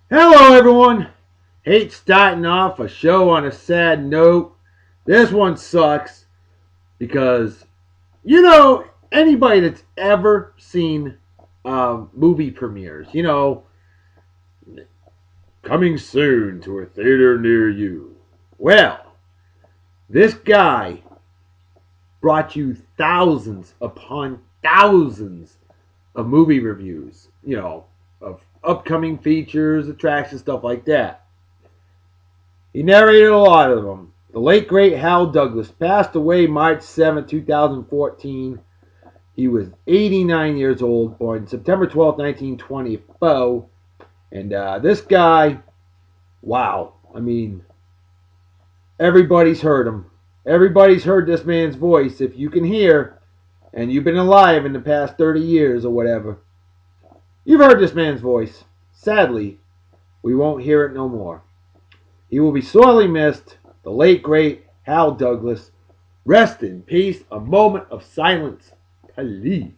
Hello, everyone. Hate starting off a show on a sad note. This one sucks because, anybody that's ever seen movie premieres, coming soon to a theater near you. Well, this guy brought you thousands upon thousands of movie reviews, of upcoming features, attractions, stuff like that. He narrated a lot of them. The late great Hal Douglas passed away March 7, 2014. He was 89 years old, born September 12th, 1924. And this guy, wow. I mean, everybody's heard him. Everybody's heard this man's voice. If you can hear, and you've been alive in the past 30 years or whatever, you've heard this man's voice. Sadly, we won't hear it no more. He will be sorely missed, the late great Hal Douglas. Rest in peace. A moment of silence, please.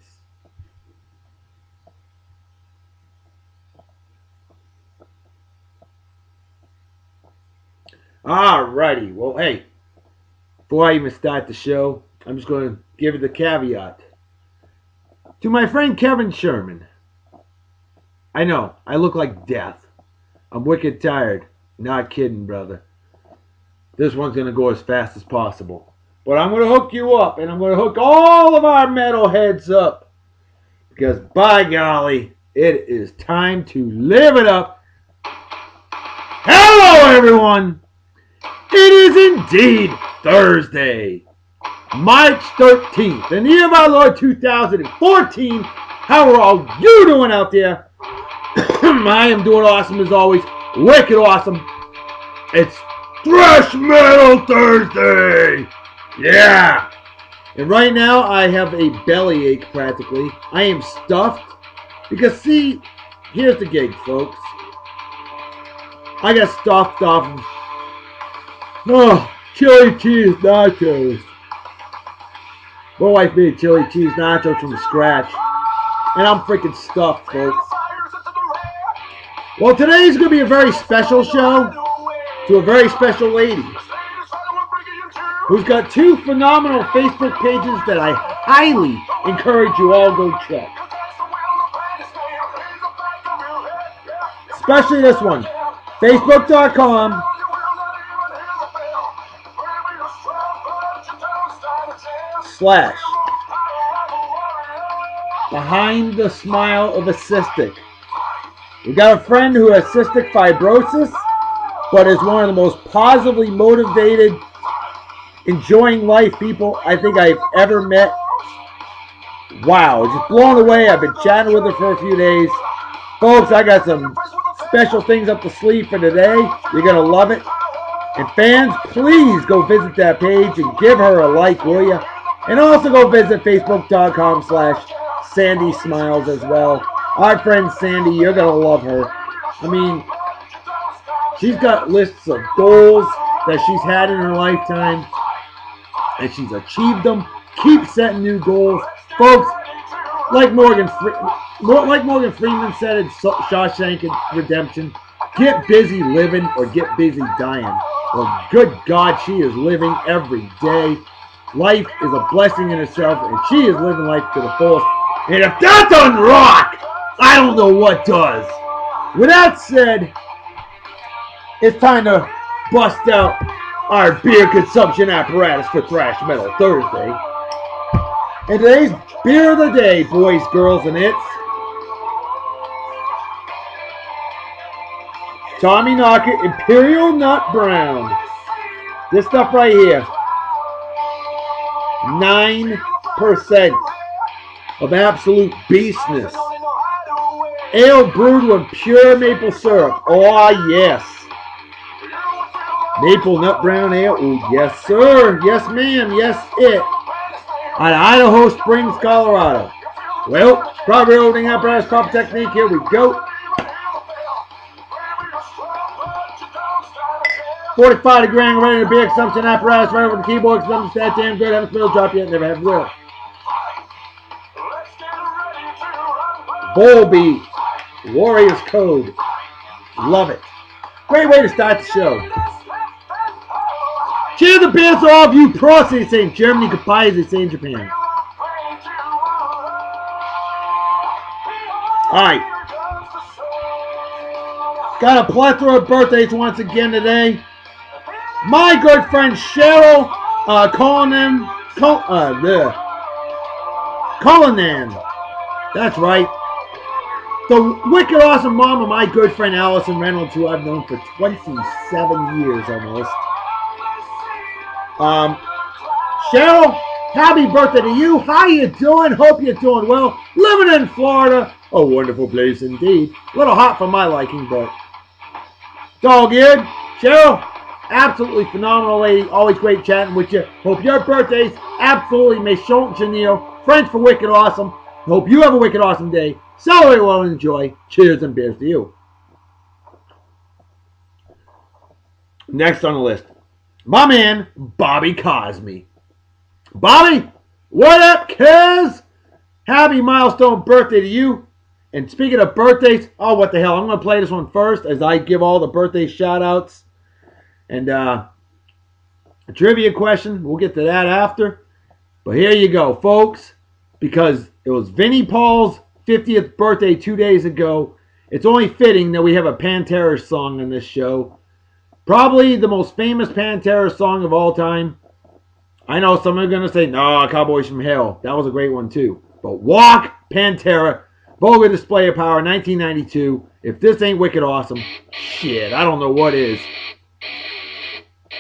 Alrighty. Well, hey, before I even start the show, I'm just going to give it the caveat. To my friend Kevin Sherman, I know, I look like death. I'm wicked tired. Not kidding, brother. This one's going to go as fast as possible. But I'm going to hook you up, and I'm going to hook all of our metalheads up. Because, by golly, it is time to live it up. Hello, everyone. It is indeed Thursday, March 13th, in the year of our Lord 2014. How are all you doing out there? I am doing awesome as always. Wicked awesome. It's Thrash Metal Thursday. Yeah. And right now I have a bellyache practically. I am stuffed. Because see, here's the gig, folks. I got stuffed off of chili cheese nachos. My wife made chili cheese nachos from scratch. And I'm freaking stuffed, folks. Well, today's going to be a very special show to a very special lady who's got two phenomenal Facebook pages that I highly encourage you all go check. Especially this one, Facebook.com / Behind the Smile of a Cystic. We got a friend who has cystic fibrosis, but is one of the most positively motivated, enjoying life people I think I've ever met. Wow, just blown away. I've been chatting with her for a few days. Folks, I got some special things up the sleeve for today. You're going to love it. And fans, please go visit that page and give her a like, will you? And also go visit Facebook.com / Sandy Smiles as well. Our friend Sandy, you're going to love her. I mean, she's got lists of goals that she's had in her lifetime, and she's achieved them. Keep setting new goals. Folks, like Morgan Freeman said in Shawshank Redemption, get busy living or get busy dying. Well, good God, she is living every day. Life is a blessing in itself, and she is living life to the fullest. And if that doesn't rock, I don't know what does. With that said, it's time to bust out our beer consumption apparatus for Thrash Metal Thursday. And today's beer of the day, boys, girls, and it's Tommy Knocker Imperial Nut Brown. This stuff right here, 9% of absolute beastness. Ale brewed with pure maple syrup. Oh, yes. Maple Nut Brown Ale. Oh, yes, sir. Yes, ma'am. Yes, it. Out of Idaho Springs, Colorado. Well, strawberry opening apparatus, proper technique. Here we go. 45 grand ready to beer consumption apparatus right over the keyboard. Because I'm that damn good. Haven't spilled drop yet. Never have will. Volbeat Warriors Code. Love it. Great way to start the show. Cheers and beers to all of you pros, they say in Germany, goodbye, they say in Japan. Alright. Got a plethora of birthdays once again today. My good friend Cheryl Cullinan. That's right. The wicked awesome mom of my good friend Allison Reynolds, who I've known for 27 years almost. Cheryl, happy birthday to you. How you doing? Hope you're doing well. Living in Florida. A wonderful place indeed. A little hot for my liking, but it's all good. Cheryl, absolutely phenomenal lady. Always great chatting with you. Hope your birthday's absolutely méchant Janelle. French for wicked awesome. Hope you have a wicked awesome day. Celebrate well and enjoy. Cheers and beers to you. Next on the list, my man, Bobby Cosme. Bobby, what up, cuz? Happy milestone birthday to you. And speaking of birthdays, oh, what the hell. I'm going to play this one first as I give all the birthday shout-outs. And a trivia question. We'll get to that after. But here you go, folks. Because it was Vinnie Paul's 50th birthday 2 days ago. It's only fitting that we have a Pantera song in this show. Probably the most famous Pantera song of all time. I know some are going to say, no, Cowboys from Hell. That was a great one too. But Walk, Pantera, vulgar display of power, 1992. If this ain't wicked awesome, shit, I don't know what is.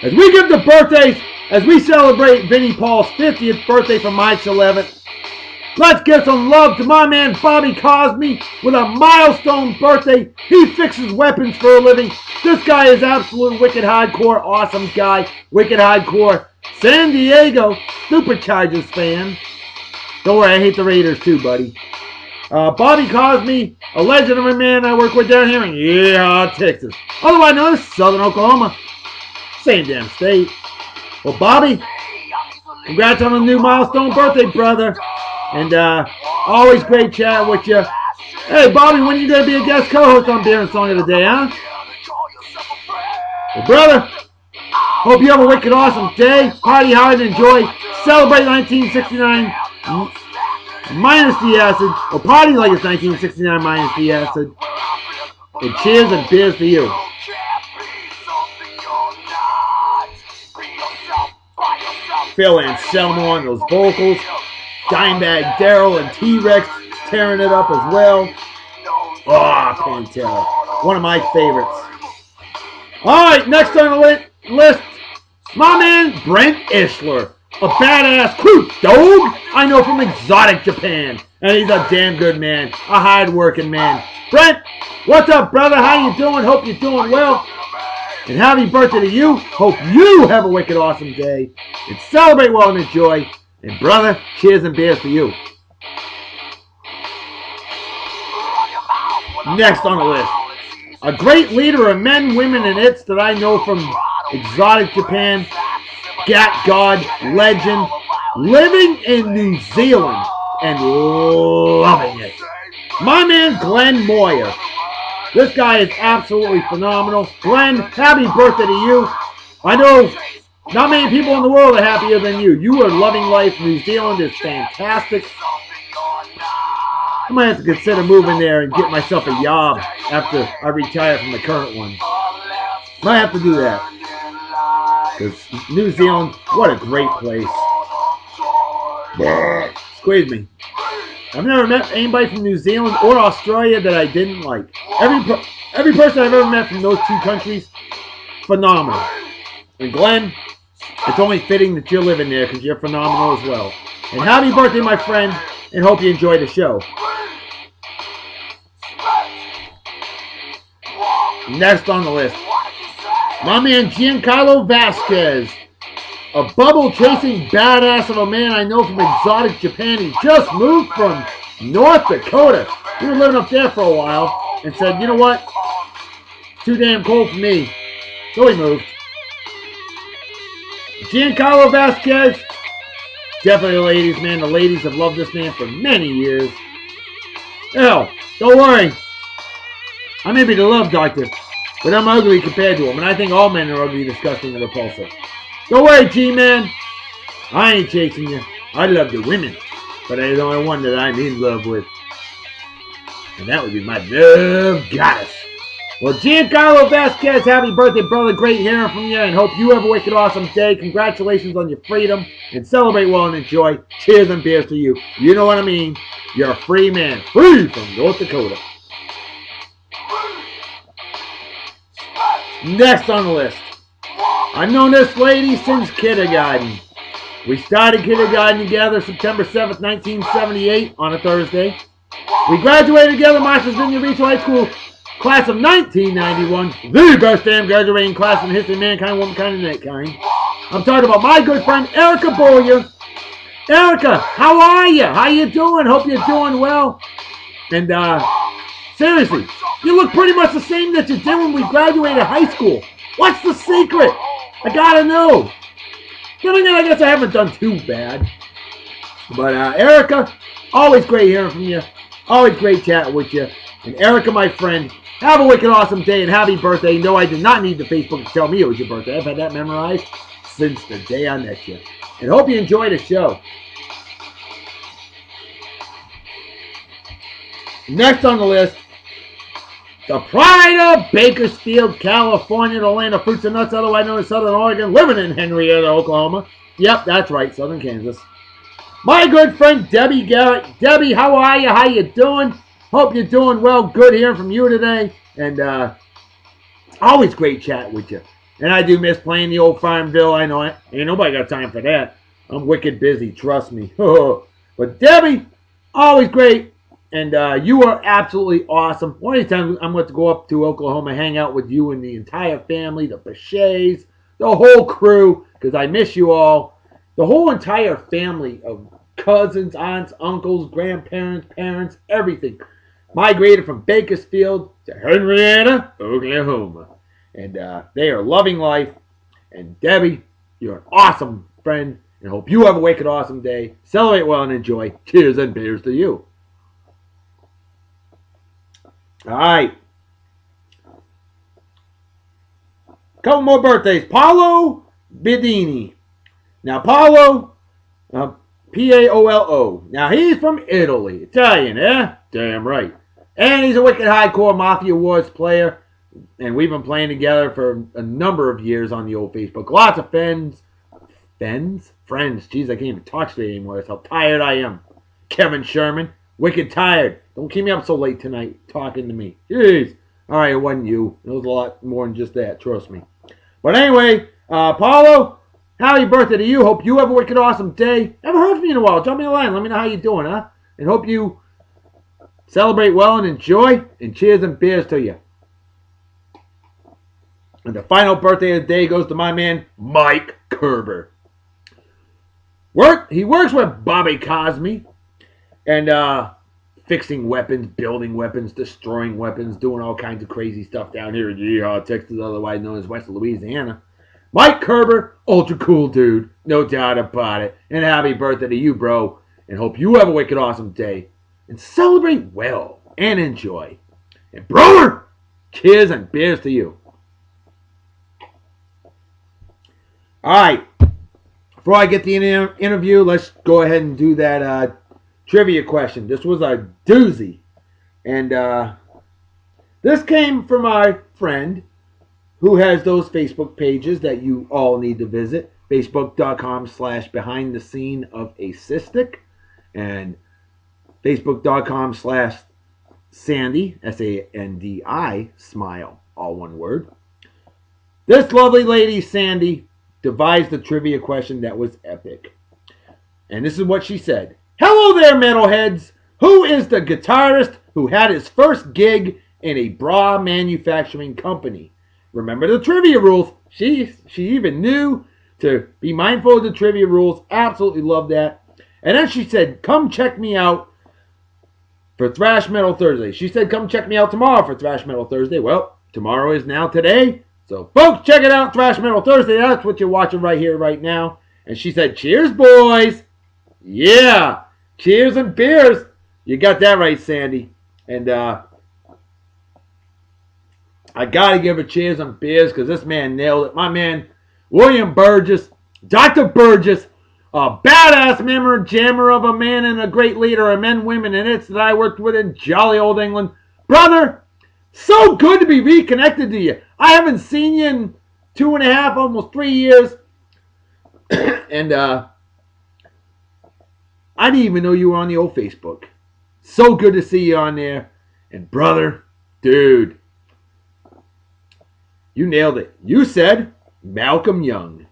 As we give the birthdays, as we celebrate Vinnie Paul's 50th birthday from March 11th, let's give some love to my man Bobby Cosme with a milestone birthday. He fixes weapons for a living. This guy is absolute wicked hardcore, awesome guy. Wicked hardcore. San Diego Superchargers fan. Don't worry, I hate the Raiders too, buddy. Bobby Cosme, a legend of a man I work with down here in Yeehaw, Texas. Otherwise known as Southern Oklahoma. Same damn state. Well, Bobby, congrats on a new milestone birthday, brother. And always great chatting with you. Hey, Bobby, when are you going to be a guest co-host on Beer and Song of the Day, huh? Well, brother, hope you have a wicked awesome day. Party hard and enjoy. Celebrate 1969 minus the acid. Or party like it's 1969 minus the acid. And cheers and beers to you. Phil Anselmo on those vocals. Dimebag Daryl and T-Rex tearing it up as well. Oh, Pantera. One of my favorites. Alright, next on the list, my man Brent Ishler. A badass crew dog I know from exotic Japan. And he's a damn good man. A hard-working man. Brent, what's up, brother? How you doing? Hope you're doing well. And happy birthday to you. Hope you have a wicked awesome day. And celebrate well and enjoy. And brother, cheers and beers for you. Next on the list, a great leader of men, women, and its that I know from exotic Japan, Gat God, legend, living in New Zealand and loving it. My man Glenn Moyer. This guy is absolutely phenomenal. Glenn, happy birthday to you. I know not many people in the world are happier than you. You are loving life. New Zealand is fantastic. I might have to consider moving there and get myself a job after I retire from the current one. Might have to do that. Because New Zealand, what a great place. Squeeze me. I've never met anybody from New Zealand or Australia that I didn't like. Every person I've ever met from those two countries, phenomenal. And Glenn, it's only fitting that you're living there because you're phenomenal as well. And happy birthday, my friend, and hope you enjoy the show. Next on the list, my man Giancarlo Vasquez. A bubble-chasing badass of a man I know from exotic Japan. He just moved from North Dakota. He was living up there for a while and said, you know what? Too damn cold for me. So he moved. Giancarlo Vasquez. Definitely ladies, man. The ladies have loved this man for many years. Hell, don't worry. I may be the love doctor, But I'm ugly compared to them, and I think all men are ugly, disgusting, and repulsive. Don't worry, G-Man. I ain't chasing you. I love the women, but there's only one that I'm in love with. And that would be my love goddess. Well, Giancarlo Vasquez, happy birthday, brother. Great hearing from you, and hope you have a wicked awesome day. Congratulations on your freedom, and celebrate well and enjoy. Cheers and beers to you. You know what I mean. You're a free man. Free from North Dakota. Next on the list. I've known this lady since kindergarten. We started kindergarten together September 7th, 1978 on a Thursday. We graduated together Martha's Vineyard Regional High School class of 1991. The best damn graduating class in the history of mankind, womankind, and mankind. I'm talking about my good friend Erica Boyer. Erica, how are you? How you doing? Hope you're doing well. And seriously, you look pretty much the same that you did when we graduated high school. What's the secret? I gotta know. Then again, I guess I haven't done too bad. But Erica, always great hearing from you. Always great chatting with you. And Erica, my friend, have a wicked awesome day and happy birthday. No, I did not need the Facebook to tell me it was your birthday. I've had that memorized since the day I met you. And hope you enjoy the show. Next on the list, the pride of Bakersfield, California, the land of fruits and nuts, otherwise known as Southern Oregon, living in Henrietta, Oklahoma. Yep, that's right, Southern Kansas. My good friend Debbie Garrett. Debbie, how are you? How you doing? Hope you're doing well. Good hearing from you today. And always great chat with you. And I do miss playing the old Farmville. I know it. Ain't nobody got time for that. I'm wicked busy, trust me. But Debbie, always great. And you are absolutely awesome. One of these times I'm going to go up to Oklahoma, hang out with you and the entire family, the Bachets, the whole crew, because I miss you all. The whole entire family of cousins, aunts, uncles, grandparents, parents, everything. Migrated from Bakersfield to Henrietta, Oklahoma. And they are loving life. And Debbie, you're an awesome friend. And hope you have a wicked awesome day. Celebrate well and enjoy. Cheers and beers to you. All right. Couple more birthdays. Paolo Bedini. Now, Paolo, Paolo. Now, he's from Italy. Italian, eh? Damn right. And he's a wicked hardcore Mafia Wars player. And we've been playing together for a number of years on the old Facebook. Lots of friends. Friends? Jeez, I can't even talk today anymore. That's how tired I am. Kevin Sherman. Wicked tired. Don't keep me up so late tonight talking to me. Jeez. All right, it wasn't you. It was a lot more than just that. Trust me. But anyway, Paulo, happy birthday to you. Hope you have a wicked awesome day. Haven't heard from you in a while. Drop me a line. Let me know how you're doing, huh? And hope you celebrate well and enjoy. And cheers and beers to you. And the final birthday of the day goes to my man, Mike Kerber. He works with Bobby Cosme. And fixing weapons, building weapons, destroying weapons, doing all kinds of crazy stuff down here in Yeehaw, Texas, otherwise known as West Louisiana. Mike Kerber, ultra cool dude, no doubt about it. And happy birthday to you, bro. And hope you have a wicked awesome day. And celebrate well and enjoy. And brother, cheers and beers to you. All right. Before I get the interview, let's go ahead and do that trivia question. This was a doozy. And this came from my friend who has those Facebook pages that you all need to visit. Facebook.com/behind the scene of a cystic. And Facebook.com/Sandy, SANDI, smile, all one word. This lovely lady, Sandy, devised a trivia question that was epic. And this is what she said. Hello there, metalheads. Who is the guitarist who had his first gig in a bra manufacturing company? Remember the trivia rules. She even knew to be mindful of the trivia rules. Absolutely love that. And then she said, come check me out for Thrash Metal Thursday. She said, come check me out tomorrow for Thrash Metal Thursday. Well, tomorrow is now today. So, folks, check it out, Thrash Metal Thursday. That's what you're watching right here, right now. And she said, cheers, boys. Yeah. Cheers and beers. You got that right, Sandy. And I I got to give a cheers on beers because this man nailed it. My man, William Burgess, Dr. Burgess, a badass member, jammer of a man and a great leader of men, women, and it's that I worked with in jolly old England. Brother, so good to be reconnected to you. I haven't seen you in 2.5, almost 3 years. And I didn't even know you were on the old Facebook. So good to see you on there. And brother, dude, you nailed it. You said Malcolm Young.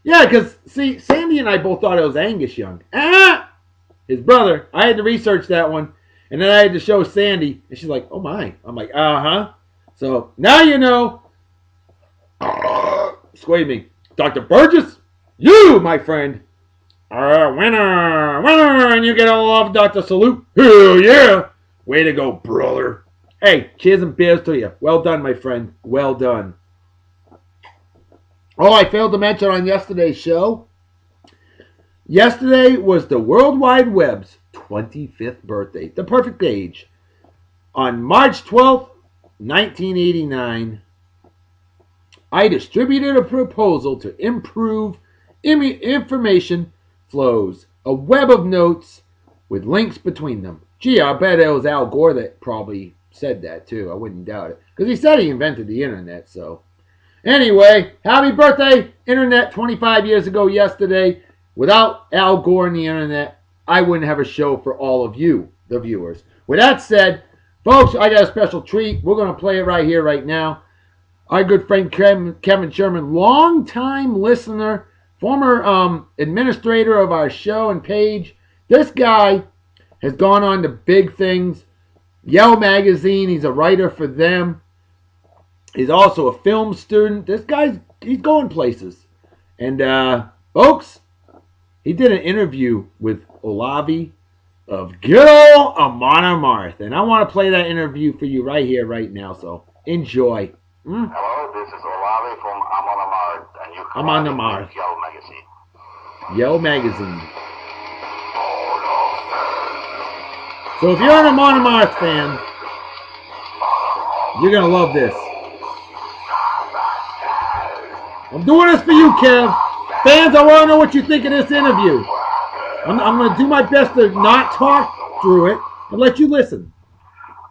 Yeah, because, see, Sandy and I both thought it was Angus Young. His brother. I had to research that one. And then I had to show Sandy. And she's like, oh my. I'm like, uh-huh. So, now you know. Excuse me. Dr. Burgess, you, my friend, are a winner. Winner. And you get a love, Dr. Salute. Hell yeah. Way to go, brother. Hey, cheers and beers to you. Well done, my friend. Well done. Oh, I failed to mention on yesterday's show. Yesterday was the World Wide Web's 25th birthday. The perfect age. On March 12th, 1989, I distributed a proposal to improve information flows. A web of notes with links between them. Gee, I bet it was Al Gore that probably said that too. I wouldn't doubt it. Because he said he invented the internet, so. Anyway, happy birthday, internet, 25 years ago yesterday. Without Al Gore and the internet, I wouldn't have a show for all of you, the viewers. With that said, folks, I got a special treat. We're going to play it right here, right now. Our good friend Kevin Sherman, longtime listener, former administrator of our show and page. This guy has gone on to big things. Yell Magazine, he's a writer for them. He's also a film student. This guy's, he's going places. And, folks, he did an interview with Olavi of good old Amon Amarth. And I want to play that interview for you right here, right now. So, enjoy. Hello, this is Olavi from Amon Amarth. And you can Amon Amarth. Yell Magazine. Yell Magazine. So if you're an Amon Amarth fan, you're going to love this. I'm doing this for you, Kev. Fans, I want to know what you think of this interview. I'm going to do my best to not talk through it and let you listen.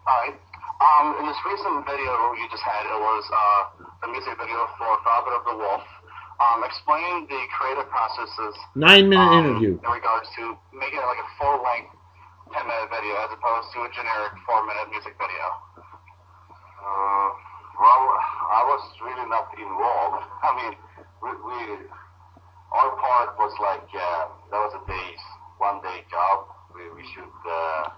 Alright. In this recent video you just had, it was the music video for Father of the Wolf. Explain the creative processes. 9-minute interview. In regards to making it like a full-length 10-minute video as opposed to a generic 4-minute music video. Well, I was really not involved. I mean, our part was like, that was a one-day job. We shoot the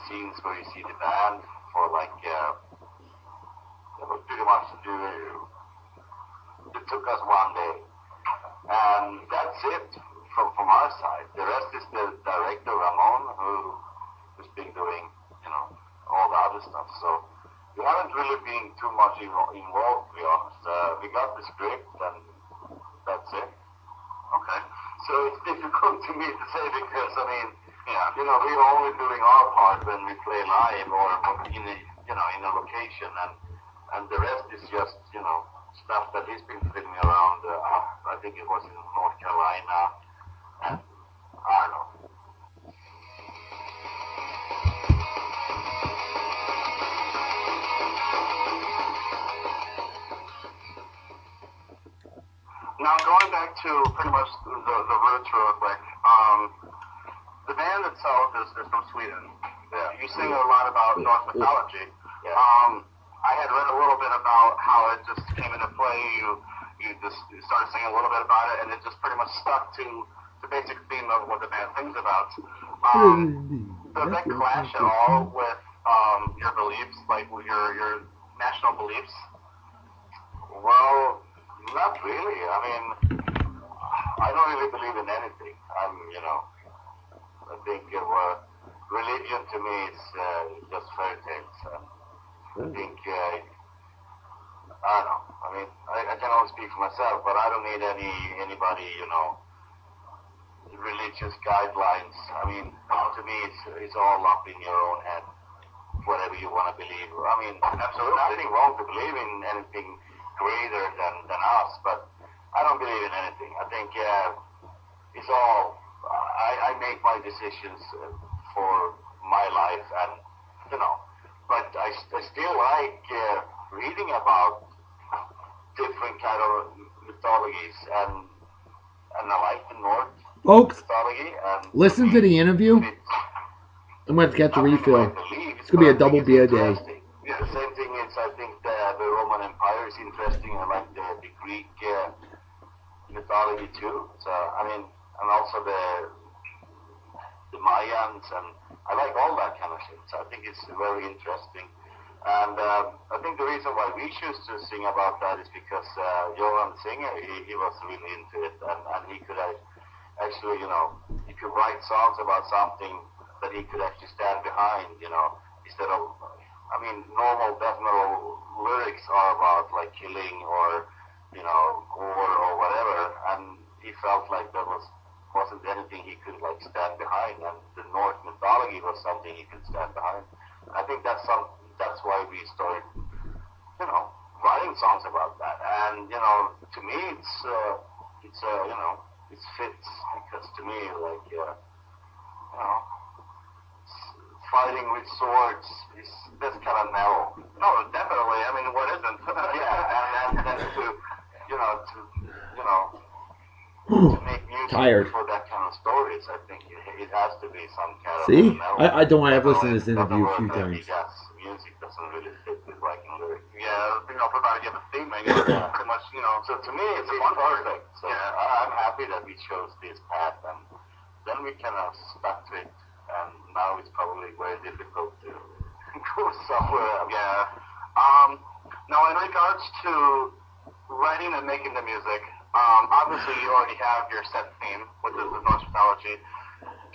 scenes where you see the band for like, it was pretty much to do, it took us one day. And that's it from our side. The rest is the director, Ramon, who's been doing, all the other stuff. So, we haven't really been too much involved, to be honest. We got the script and that's it. Okay. So it's difficult to me to say because, I mean, we're only doing our part when we play live or in a location and the rest is just, stuff that he's been filming around, I think it was in North Carolina and I don't know. Now, going back to pretty much the roots real quick, the band itself is from Sweden. Yeah. You sing a lot about Norse mythology. Yeah. I had read a little bit about how it just came into play. You started singing a little bit about it, and it just pretty much stuck to the basic theme of what the band sings about. Does that clash at all with your beliefs, like your national beliefs? Well, not really. I mean, I don't really believe in anything. I think religion to me is just fairy tales. I think, I don't know. I mean, I can only speak for myself, but I don't need anybody, religious guidelines. I mean, to me, it's all up in your own head. whatever you want to believe. I mean, absolutely nothing wrong to believe in anything greater than us, but I don't believe in anything. I think it's all, I make my decisions for my life, and, you know, but I still like reading about different kind of mythologies, and I like the North Folks, mythology. And listen to the interview. I'm going to get the refill. It's going to be a double beer day. Yeah, the same thing is, I think the Roman Empire is interesting. I like the Greek mythology too. So, I mean, and also the Mayans, and I like all that kind of shit. So I think it's very interesting. And I think the reason why we choose to sing about that is because Johan Singer, he was really into it, and he could actually, you know, he could write songs about something that he could actually stand behind, you know, instead of, I mean, normal death metal lyrics are about like killing or, you know, gore or whatever, and he felt like there wasn't anything he could like stand behind, and the Norse mythology was something he could stand behind. I think that's why we started, you know, writing songs about that. And, you know, to me it's you know, it fits, because to me, like, you know, fighting with swords is, that's kind of narrow. No, definitely. I mean, what isn't? Yeah, and then to make music for that kind of stories, I think it has to be some kind of. See? I don't. I've listened to this interview a few times. Yes, music doesn't really fit with writing lyrics. Yeah, you know, provided you have a theme, I guess. Pretty much, you know. So to me, it's perfect. So yeah, I'm happy that we chose this path, and then we kind of stuck to it. And now it's probably very difficult to go somewhere. Yeah. Now, in regards to writing and making the music, obviously you already have your set theme, which is the Norse mythology.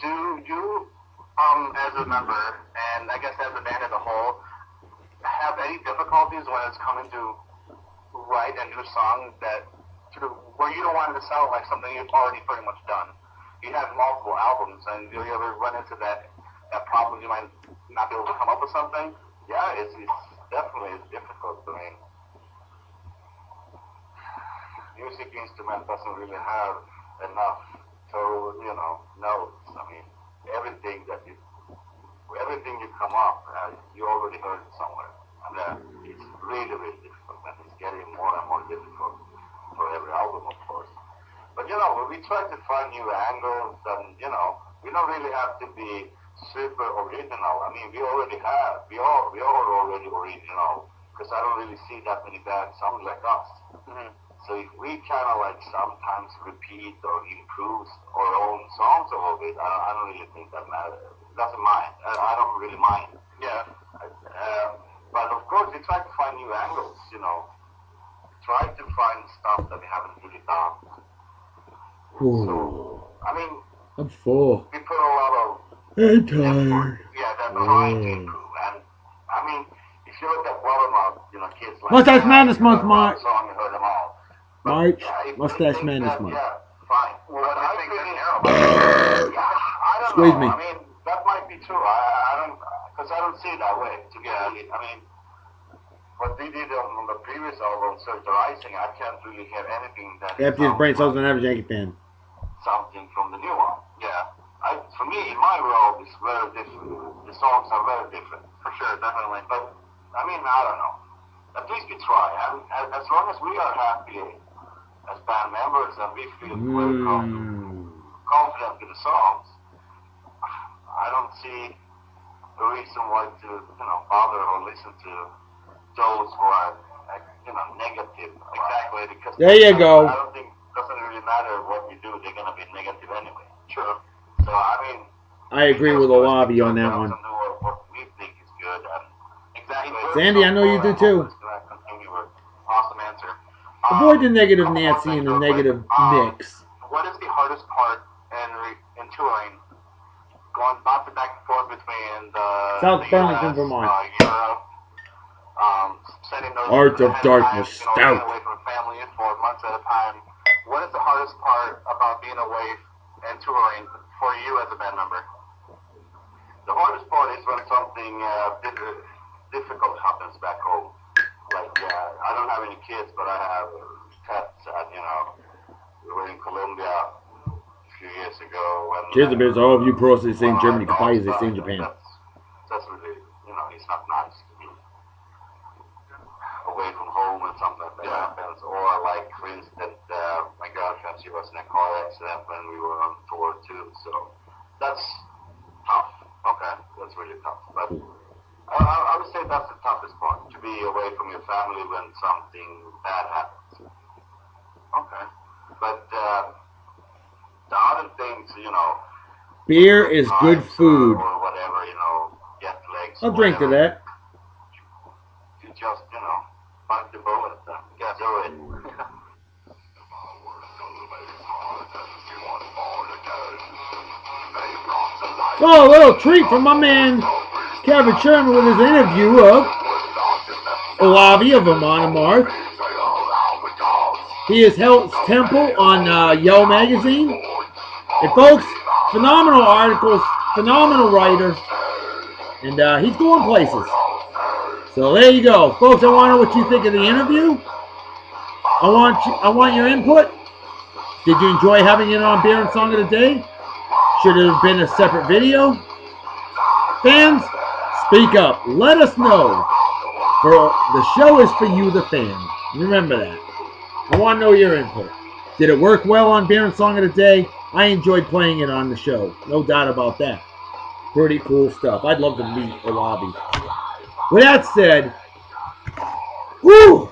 Do you, as a member, and I guess as a band as a whole, have any difficulties when it's coming to write a new song that sort of where you don't want it to sound like something you've already pretty much done? You have multiple albums, and do you ever run into that problem? You might not be able to come up with something. Yeah, it's definitely difficult. I mean, music instrument doesn't really have enough notes. I mean, everything you come up, you already heard it somewhere, and it's really, really difficult, and it's getting more and more difficult for every album, of course. But, you know, we try to find new angles, and, you know, we don't really have to be super original. I mean, we are already original, because I don't really see that many bands sound like us. Mm-hmm. So if we kind of like sometimes repeat or improve our own songs a little bit, I don't really think that matters. It doesn't mind. I don't really mind. Yeah. But of course, we try to find new angles, you know. Try to find stuff that we haven't really done. Ooh. So, I mean, I'm full. We put a lot of effort. Yeah, that's trying to improve. And I mean, if you look at Bottom-Up, you know, kids like Mustache Madness Month, March. Song, you heard them all. March, Mustache Madness Month. Yeah, fine. Well, what I think that's terrible. I don't Squeeze know. me. I mean, that might be true. I don't, because I don't see it that way. I mean, what they did on the previous album, Search the Rising, I can't really hear anything that. After his brain cells, an average Yankee fan. Something from the new one. Yeah. For me, in my world, it's very different. The songs are very different, for sure, definitely. But I mean, I don't know. At least we try. And as long as we are happy as band members and we feel very confident with the songs, I don't see a reason why to, you know, bother or listen to those who are, negative. Exactly. Because there you go. I don't think it doesn't really matter what we do. They're gonna be negative anyway. Sure. So I mean. I agree with a lot of you on that one. What we think is good. Exactly. Sandy, I know you do too. Awesome answer. Avoid the negative Nancy and the negative mix. What is the hardest part in touring? Going back and forth between the South the Burlington, US, Vermont. Europe, sending those Art of Darkness Stout. Being away from family for months at a time. What is the hardest part about being away and touring for you as a band member? The hardest part is when something difficult happens back home. Like, I don't have any kids, but I have pets, and, you know, we were in Colombia a few years ago. When, Cheers, beers. All of you pros, they say in Germany, Kapais, they say in Japan. That's really, you know, it's not nice to be away from home when something like that happens. Or, like, for instance, my girlfriend, she was in a car accident when we were on tour, too. So, that's tough. Okay, that's really tough. But I would say that's the toughest part, to be away from your family when something bad happens. Okay. But the other things, you know, beer is good food. Or whatever, you know, get legs. I'll drink to that. You just, you know, bite the bullet and get through it. Oh, a little treat from my man Kevin Sherman with his interview of Olavi of Amon Amarth. He is Hel's Temple on Yo Magazine. And folks, phenomenal articles, phenomenal writer, and he's going places. So there you go, folks. I want to know what you think of the interview. I want your input. Did you enjoy having it on Beer and Song of the Day? Should it have been a separate video? Fans, speak up. Let us know. For the show is for you, the fan. Remember that. I want to know your input. Did it work well on Beer and Song of the Day? I enjoyed playing it on the show. No doubt about that. Pretty cool stuff. I'd love to meet Olavi. With that said, woo!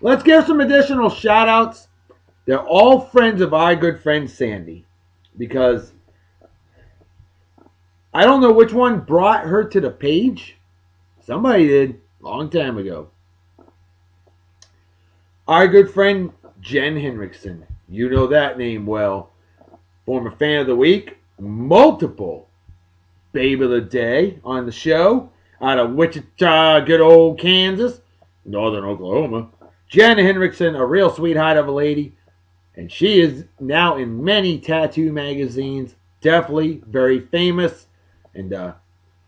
Let's give some additional shout outs. They're all friends of our good friend Sandy. Because I don't know which one brought her to the page. Somebody did a long time ago. Our good friend Jen Henriksen. You know that name well. Former fan of the week. Multiple Babe of the Day on the show. Out of Wichita, good old Kansas. Northern Oklahoma. Jen Henriksen, a real sweetheart of a lady. And she is now in many tattoo magazines. Definitely very famous. And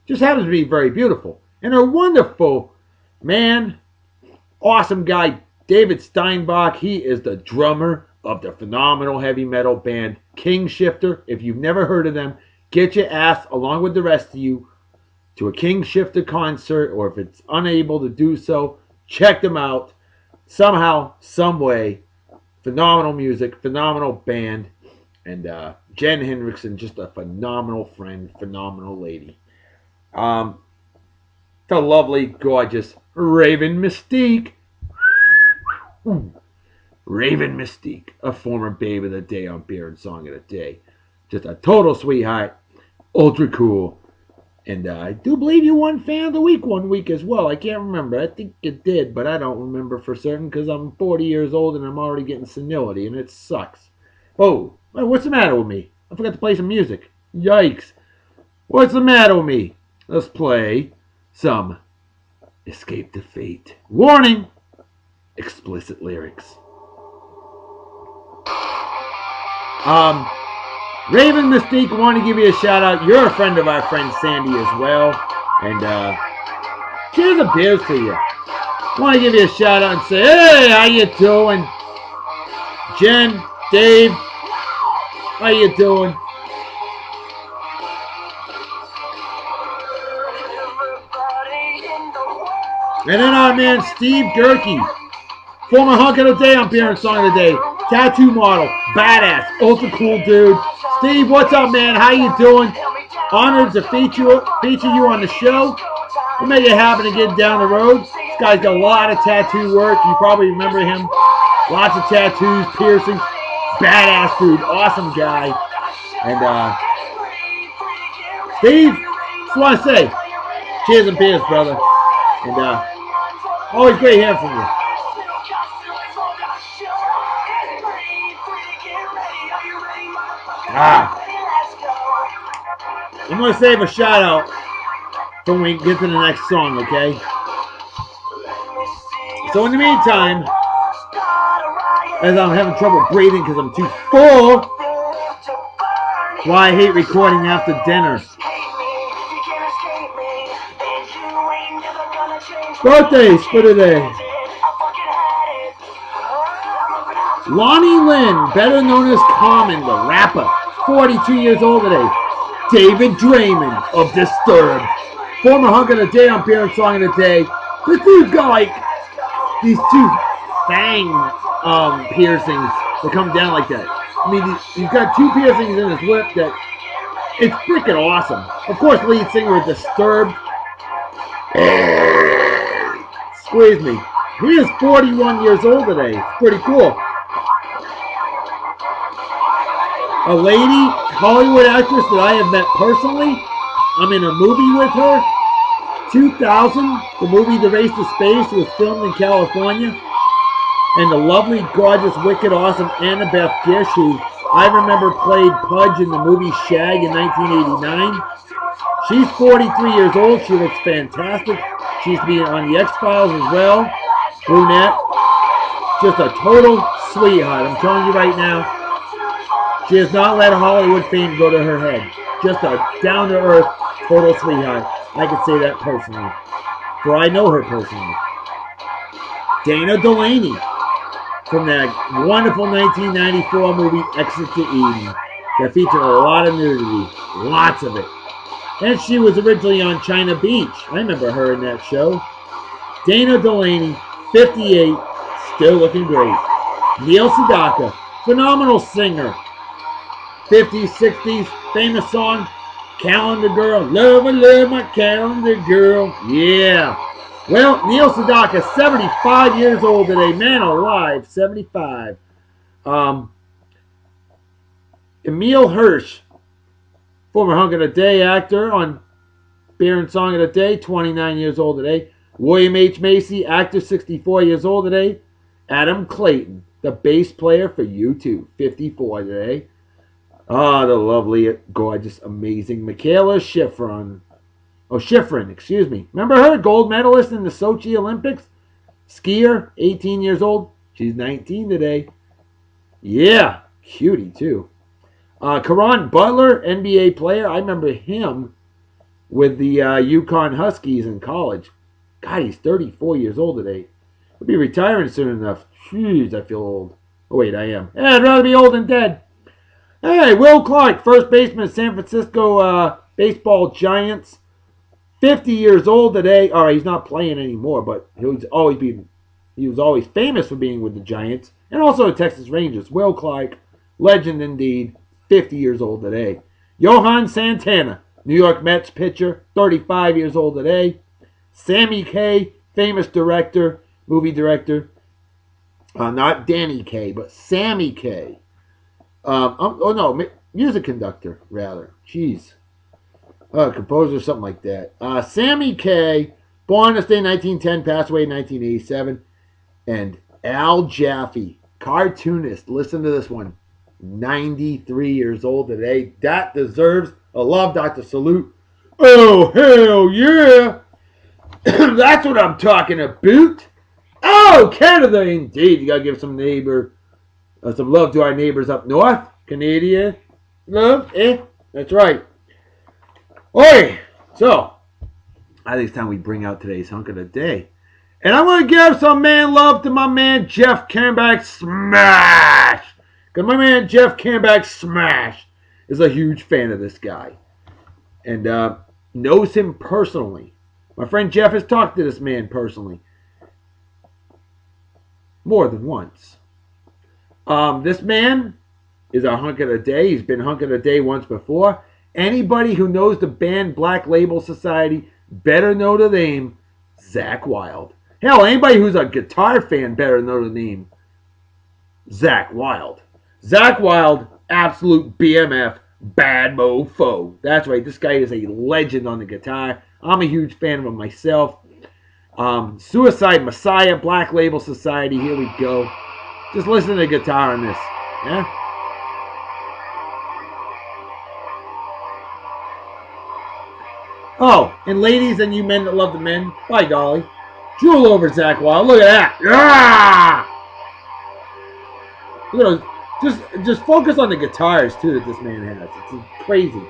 just happens to be very beautiful. And her wonderful man, awesome guy, David Steinbach. He is the drummer of the phenomenal heavy metal band King Shifter. If you've never heard of them, get your ass, along with the rest of you, to a King Shifter concert. Or if it's unable to do so, check them out. Somehow, some way. Phenomenal music, phenomenal band, and Jen Henriksen, just a phenomenal friend, phenomenal lady. The lovely, gorgeous Raven Mystique. Raven Mystique, a former Babe of the Day on Beer and Song of the Day. Just a total sweetheart, ultra cool. And I do believe you won Fan of the Week one week as well. I can't remember. I think it did, but I don't remember for certain because I'm 40 years old and I'm already getting senility, and it sucks. Oh, what's the matter with me? I forgot to play some music. Yikes. What's the matter with me? Let's play some Escape to Fate. Warning! Explicit lyrics. Raven Mystique, want to give you a shout out. You're a friend of our friend Sandy as well. And cheers and beers to you. Want to give you a shout out and say, hey, how you doing? Jen, Dave, how you doing? And then our man Steve Gerke, former hunk of the day on Beer and Song of the Day. Tattoo model, badass, ultra cool dude. Steve, what's up, man? How you doing? Honored to feature you on the show. We'll make it happen again down the road. This guy's got a lot of tattoo work. You probably remember him. Lots of tattoos, piercings. Badass dude, awesome guy. And Steve, just want to say, cheers and beers, brother. And always great hearing from you. I'm going to save a shout out for when we get to the next song, okay? So in the meantime, as I'm having trouble breathing because I'm too full, Why I hate recording after dinner. Birthdays for today. Lonnie Lynn, better known as Common, the rapper, 42 years old today. David Draymond of Disturbed, former hunk of the day on Beer and Song of the Day. This dude's got like these two fang piercings that come down like that. I mean, he's got two piercings in his lip that it's freaking awesome. Of course, lead singer of Disturbed. Squeeze me. He is 41 years old today. It's pretty cool. A lady, Hollywood actress that I have met personally. I'm in a movie with her. 2000, the movie The Race to Space was filmed in California. And the lovely, gorgeous, wicked, awesome Annabeth Gish, who I remember played Pudge in the movie Shag in 1989. She's 43 years old. She looks fantastic. She used to be on the X-Files as well. Brunette. Just a total sweetheart. I'm telling you right now. She has not let Hollywood fame go to her head. Just a down-to-earth, total sweetheart. I can say that personally. For I know her personally. Dana Delaney. From that wonderful 1994 movie Exit to Eden. That featured a lot of nudity. Lots of it. And she was originally on China Beach. I remember her in that show. Dana Delaney, 58, still looking great. Neil Sedaka, phenomenal singer. 50s, 60s, famous song, Calendar Girl. Love my calendar girl. Yeah. Well, Neil Sedaka, 75 years old today. Man alive, 75. Emile Hirsch, former hunk of the day actor on Beer and Song of the Day, 29 years old today. William H. Macy, actor, 64 years old today. Adam Clayton, the bass player for U2, 54 today. Ah, the lovely, gorgeous, amazing Michaela Schifrin. Oh, Schifrin, excuse me. Remember her? Gold medalist in the Sochi Olympics? Skier, 18 years old. She's 19 today. Yeah, cutie too. Caron Butler, NBA player. I remember him with the UConn Huskies in college. God, he's 34 years old today. He'll be retiring soon enough. Jeez, I feel old. Oh, wait, I am. Hey, I'd rather be old than dead. Hey, Will Clark, first baseman of San Francisco baseball Giants. 50 years old today. All right, he's not playing anymore, but he was always famous for being with the Giants and also the Texas Rangers. Will Clark, legend indeed, 50 years old today. Johan Santana, New York Mets pitcher, 35 years old today. Sammy Kaye, famous director, movie director. Not Danny Kaye, but Sammy Kaye. Music conductor, rather. Jeez. Composer, something like that. Sammy Kaye, born this day 1910, passed away in 1987. And Al Jaffe, cartoonist. Listen to this one. 93 years old today. That deserves a love, Dr. Salute. Oh, hell yeah. That's what I'm talking about. Oh, Canada, indeed. You got to give some love to our neighbors up north. Canadian love, that's right. Oi! So, I think it's time we bring out today's hunk of the day. And I'm going to give some man love to my man Jeff Carenback Smash. Because my man Jeff Carenback Smash is a huge fan of this guy. And knows him personally. My friend Jeff has talked to this man personally. More than once. This man is a hunk of the day. He's been hunk of the day once before. Anybody who knows the band Black Label Society better know the name Zakk Wylde. Hell, anybody who's a guitar fan better know the name Zakk Wylde. Zakk Wylde, absolute BMF, bad mofo. That's right, this guy is a legend on the guitar. I'm a huge fan of him myself. Suicide Messiah, Black Label Society, here we go. Just listen to the guitar on this. Yeah? Oh, and ladies and you men that love the men, by golly, drool over Zakk Wylde. Look at that. Yeah! Look at those, Just focus on the guitars too that this man has. It's crazy.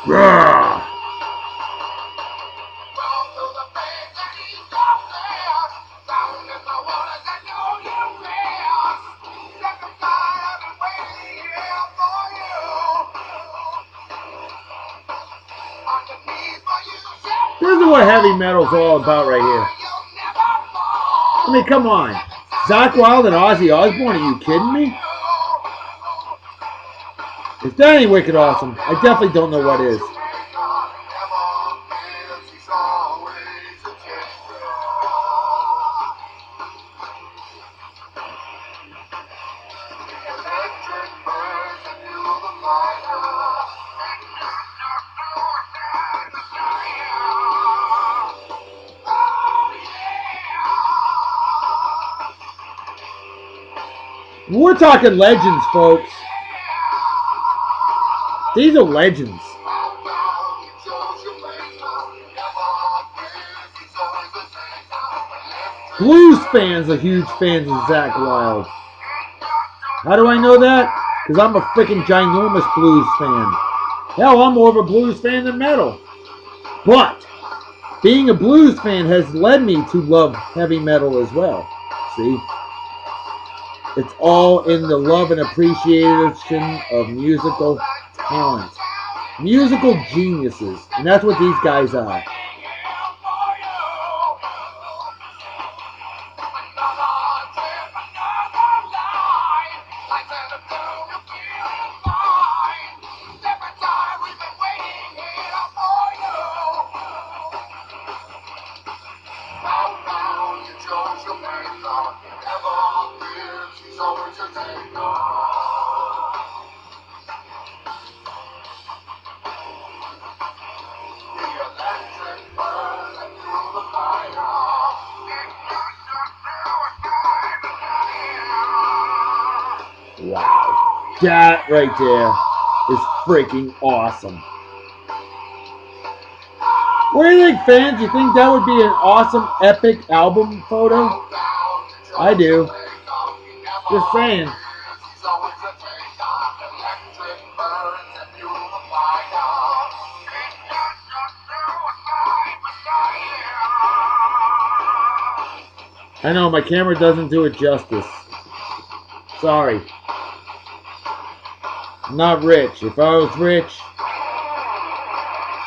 Rawr. This is what heavy metal's all about right here. I mean, come on. Zakk Wylde and Ozzy Osbourne, are you kidding me? If that ain't wicked awesome, I definitely don't know what is. We're talking legends, folks. These are legends. Blues fans are huge fans of Zakk Wylde. How do I know that? Because I'm a freaking ginormous blues fan. Hell, I'm more of a blues fan than metal. But being a blues fan has led me to love heavy metal as well. See? It's all in the love and appreciation of musical talent. Musical geniuses. And that's what these guys are. Wow. That right there is freaking awesome. What do you think, fans? You think that would be an awesome, epic album photo? I do. Just saying. I know, my camera doesn't do it justice. Sorry. I'm not rich. If I was rich...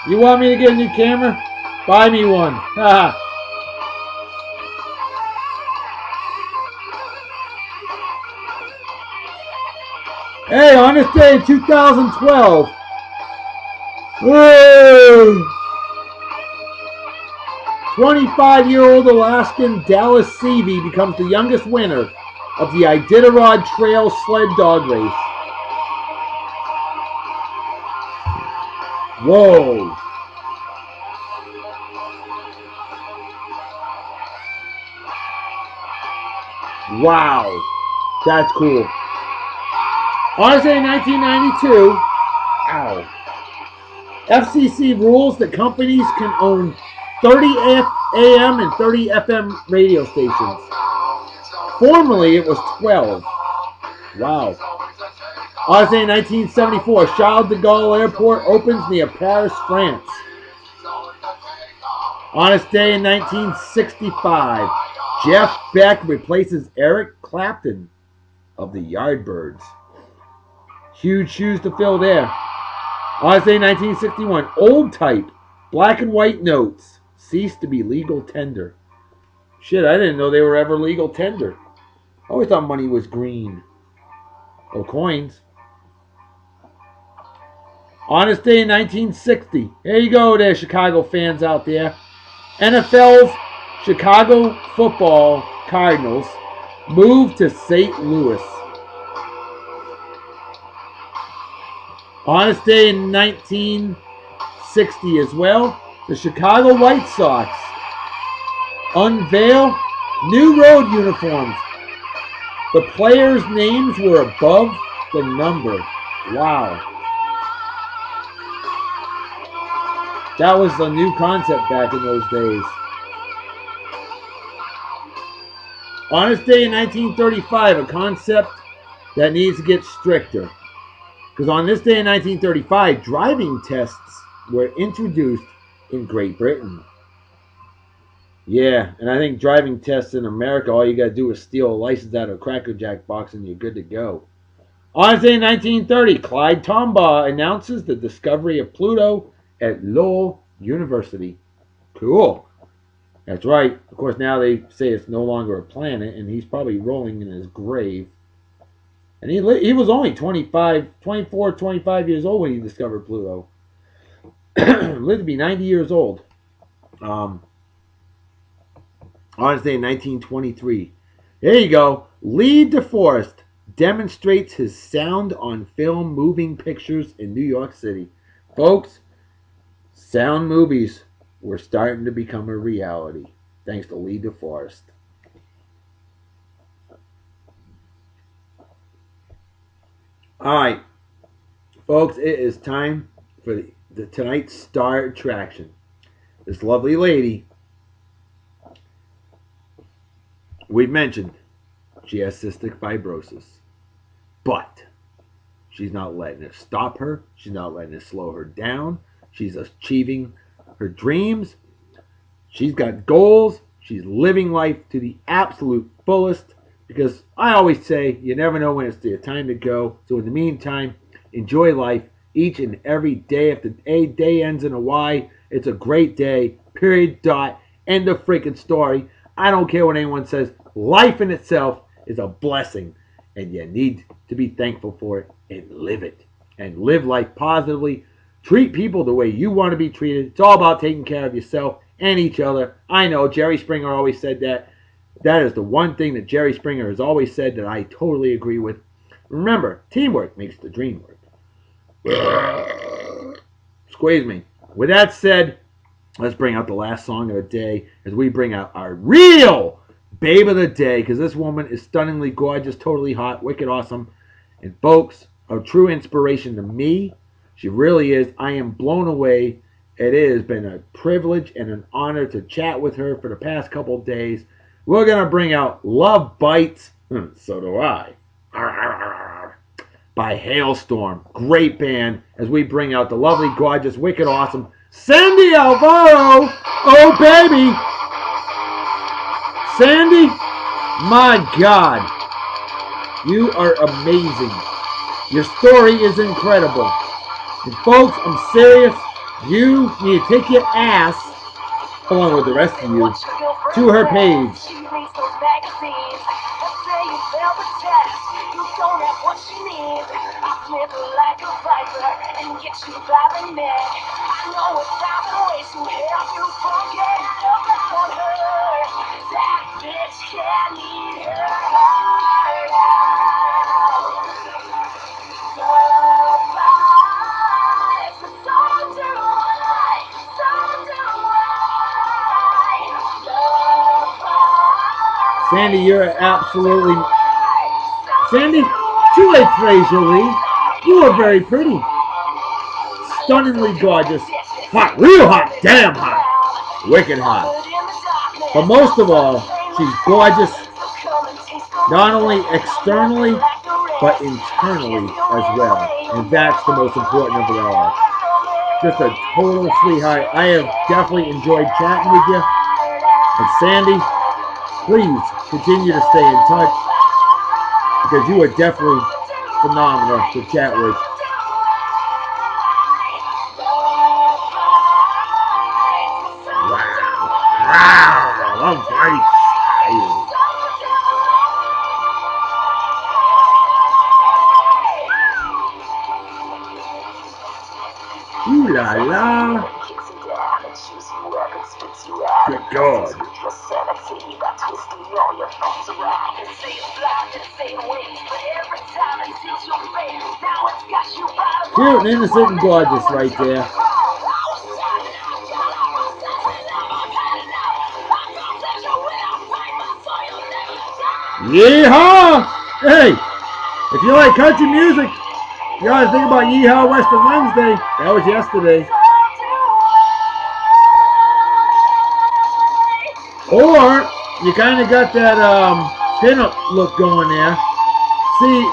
You want me to get a new camera? Buy me one. Haha. Hey, on this day in 2012. Woo! 25-year-old Alaskan Dallas Seavey becomes the youngest winner of the Iditarod Trail Sled Dog Race. Whoa. Wow. That's cool. On this day in 1992, ow. FCC rules that companies can own 30 AM and 30 FM radio stations. Formerly, it was 12. Wow. On this day in 1974, Charles de Gaulle Airport opens near Paris, France. On this day in 1965, Jeff Beck replaces Eric Clapton of the Yardbirds. Huge shoes to fill there. On this day in 1961, Old Type, black and white notes ceased to be legal tender. Shit, I didn't know they were ever legal tender. I always thought money was green. Oh, coins. On this day in 1960, here you go there, Chicago fans out there. NFL's Chicago Football Cardinals moved to St. Louis. On this day in 1960 as well, the Chicago White Sox unveil new road uniforms. The players' names were above the number. Wow. That was a new concept back in those days. On this day in 1935, a concept that needs to get stricter. Because on this day in 1935, driving tests were introduced in Great Britain. Yeah, and I think driving tests in America, all you got to do is steal a license out of a Cracker Jack box and you're good to go. On this day in 1930, Clyde Tombaugh announces the discovery of Pluto at Lowell University. Cool. That's right. Of course, now they say it's no longer a planet, and he's probably rolling in his grave. And he was only 24, 25 years old when he discovered Pluto. Lived to be 90 years old. On this day in 1923. There you go. Lee DeForest demonstrates his sound on film moving pictures in New York City. Folks, sound movies were starting to become a reality, thanks to Lee DeForest. All right, folks, it is time for tonight's star attraction. This lovely lady, we've mentioned, she has cystic fibrosis, but she's not letting it stop her. She's not letting it slow her down. She's achieving her dreams. She's got goals. She's living life to the absolute fullest, because I always say you never know when it's your time to go. So in the meantime, enjoy life each and every day. If the day ends in a Y, it's a great day. Period. Dot. End of freaking story. I don't care what anyone says. Life in itself is a blessing, and you need to be thankful for it and live it. And live life positively. Treat people the way you want to be treated. It's all about taking care of yourself and each other. I know Jerry Springer always said that. That is the one thing that Jerry Springer has always said that I totally agree with. Remember, teamwork makes the dream work. Squeeze me. With that said, let's bring out the last song of the day as we bring out our real babe of the day, because this woman is stunningly gorgeous, totally hot, wicked awesome, and folks, a true inspiration to me. She really is. I am blown away. It has been a privilege and an honor to chat with her for the past couple of days. We're going to bring out Love Bites, so do I, by Hailstorm. Great band, as we bring out the lovely, gorgeous, wicked awesome Sandy Alvaro. Oh, baby. Sandy, my God, you are amazing. Your story is incredible. And folks, I'm serious. You need to take your ass, along with the rest of you, to her page. Sandy, you're absolutely... Sandy, too late, Fraser Lee. You are very pretty. Stunningly gorgeous. Hot, real hot, damn hot. Wicked hot. But most of all, she's gorgeous. Not only externally, but internally as well. And that's the most important of it all. Just a total sweetheart. I have definitely enjoyed chatting with you. And Sandy, please continue to stay in touch, because you are definitely phenomenal to chat with. Wow. Love Bites. Ooh la la. Good God. Cute and innocent and gorgeous right there. Yeehaw! Hey, If you like country music, you ought to think about Yeehaw Western Wednesday. That was yesterday. Or you kind of got that pinup look going there. See,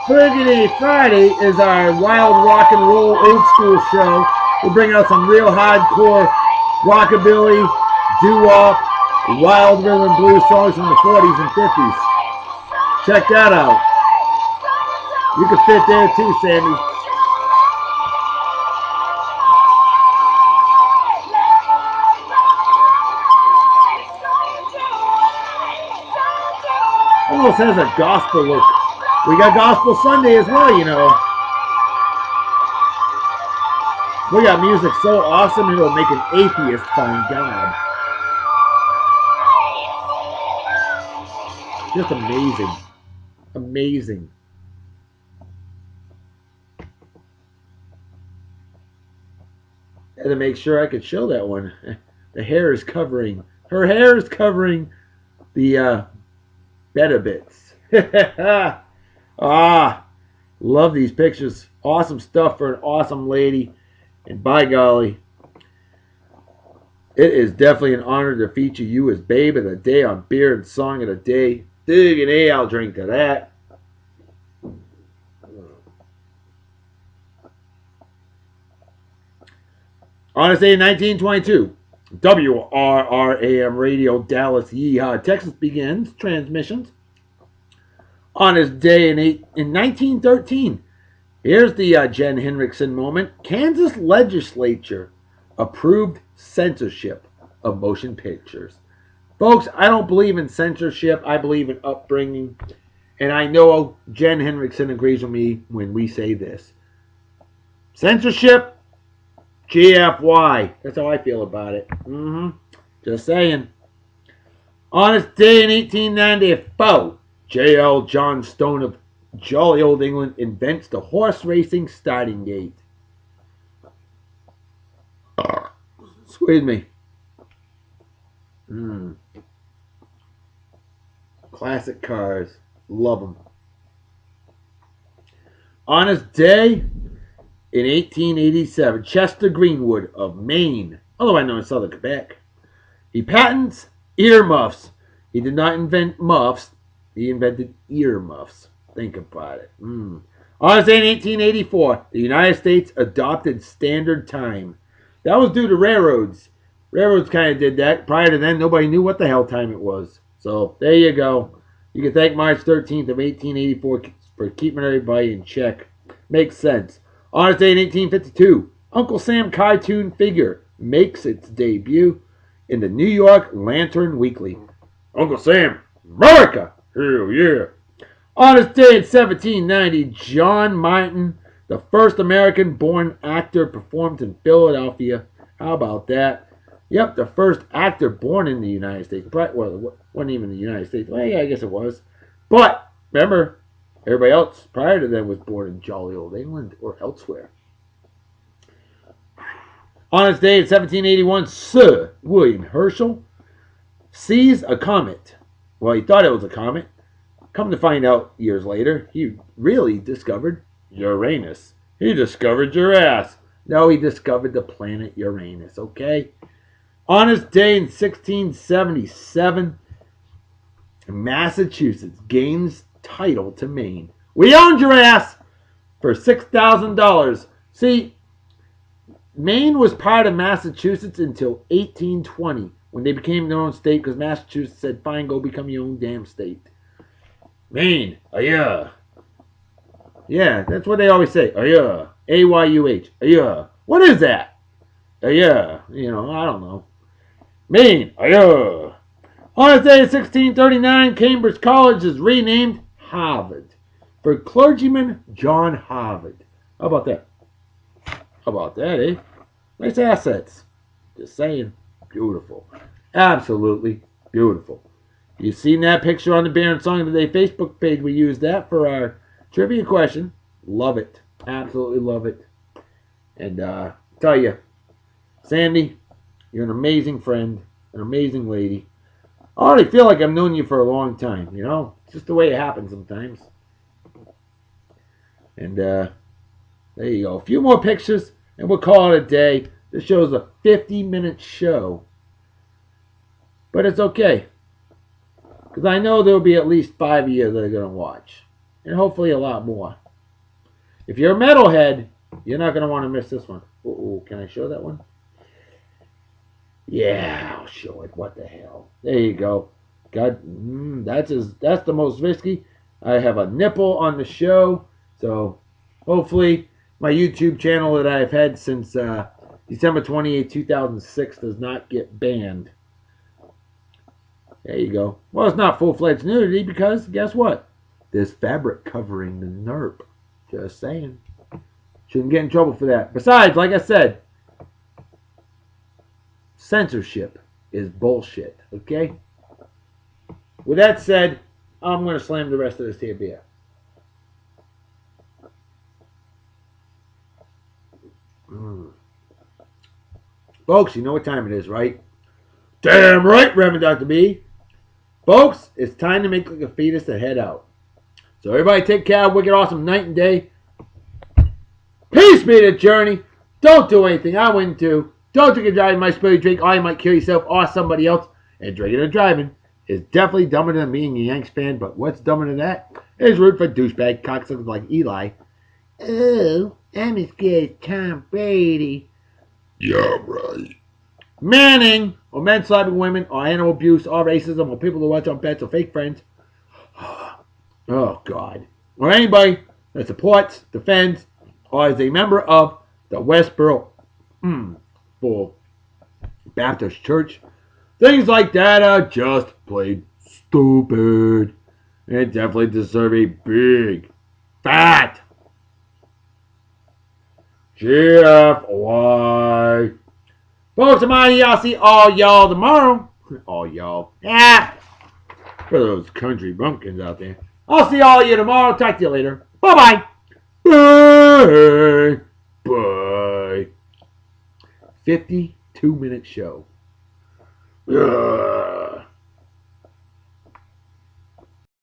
Friggity Friday is our wild rock and roll old school show. We'll bring out some real hardcore rockabilly, doo-wop, wild rhythm and blues songs from the 40s and 50s. Check that out. You can fit there too, Sandy. Almost has a gospel look. We got Gospel Sunday as well, you know. We got music so awesome it'll make an atheist find God. Just amazing. Amazing. Had to make sure I could show that one. The hair is covering. Her hair is covering the better bits. Love these pictures. Awesome stuff for an awesome lady. And by golly, it is definitely an honor to feature you as Babe of the Day on Beer and Song of the Day. Diggity, I'll drink to that. On this day in 1922, WRRAM Radio Dallas, Yeehaw, Texas begins transmissions. On this day in 1913, here's the Jen Henriksen moment. Kansas legislature approved censorship of motion pictures. Folks, I don't believe in censorship. I believe in upbringing. And I know Jen Henriksen agrees with me when we say this. Censorship, GFY. That's how I feel about it. Just saying. On this day in 1894, J.L. Johnstone of jolly old England invents the horse racing starting gate. Excuse me. Classic cars. Love them. On this day in 1887, Chester Greenwood of Maine, otherwise known as Southern Quebec, he patents earmuffs. He did not invent muffs. He invented earmuffs. Think about it. On this day in 1884, the United States adopted Standard Time. That was due to railroads. Railroads kind of did that. Prior to then, nobody knew what the hell time it was. So, there you go. You can thank March 13th of 1884 for keeping everybody in check. Makes sense. On this day in 1852, Uncle Sam cartoon figure makes its debut in the New York Lantern Weekly. Uncle Sam, America! Hell yeah! On this day in 1790, John Martin, the first American-born actor, performed in Philadelphia. How about that? Yep, the first actor born in the United States. Well, it wasn't even the United States. Well, yeah, I guess it was. But, remember, everybody else prior to them was born in jolly old England or elsewhere. On this day in 1781, Sir William Herschel sees a comet. Well, he thought it was a comet. Come to find out years later, he really discovered Uranus. He discovered your ass. No, he discovered the planet Uranus, okay? On this day in 1677, Massachusetts gains title to Maine. We owned your ass for $6,000. See, Maine was part of Massachusetts until 1820, when they became their own state, because Massachusetts said, fine, go become your own damn state. Maine, yeah. Yeah, that's what they always say. Yeah. A-Y-U-H. Yeah. What is that? Yeah. You know, I don't know. Maine, yeah. On this day in 1639, Cambridge College is renamed Harvard for clergyman John Harvard. How about that? How about that, eh? Nice assets. Just saying. Beautiful. Absolutely beautiful. You've seen that picture on the Beer and Song of the Day Facebook page. We used that for our trivia question. Love it. Absolutely love it. And tell you, Sandy, you're an amazing friend, an amazing lady. I already feel like I've known you for a long time, you know? It's just the way it happens sometimes. And there you go. A few more pictures, and we'll call it a day. This show's a 50-minute show. But it's okay. Because I know there will be at least 5 of you that are going to watch. And hopefully a lot more. If you're a metalhead, you're not going to want to miss this one. Uh-oh, can I show that one? Yeah, I'll show it. What the hell? There you go. God, that's the most risky. I have a nipple on the show. So hopefully my YouTube channel that I've had since December 28, 2006 does not get banned. There you go. Well, it's not full-fledged nudity because guess what? There's fabric covering the NERP. Just saying. Shouldn't get in trouble for that. Besides, like I said, censorship is bullshit. Okay? With that said, I'm going to slam the rest of this here beer. Folks, you know what time it is, right? Damn right, Reverend Dr. B. Folks, it's time to make like a fetus and head out. So everybody take care. Wicked awesome night and day. Peace be the journey. Don't do anything I wouldn't do. Don't drink and drive. You might spill your drink, or you might kill yourself or somebody else. And drinking and driving is definitely dumber than being a Yanks fan. But what's dumber than that is root for douchebag cocksuckers like Eli. Oh, I'm as good as Tom Brady. Yeah, right. Manning, or men slapping women, or animal abuse, or racism, or people who watch on bets, or fake friends. Oh, God. Or anybody that supports, defends, or is a member of the Westboro Full Baptist Church. Things like that are just plain stupid. And definitely deserve a big, fat GFY. Folks, I'm out here. I'll see all y'all tomorrow. All y'all. Yeah. For those country bumpkins out there. I'll see all of you tomorrow. Talk to you later. Bye-bye. Bye. Bye. 52-minute show.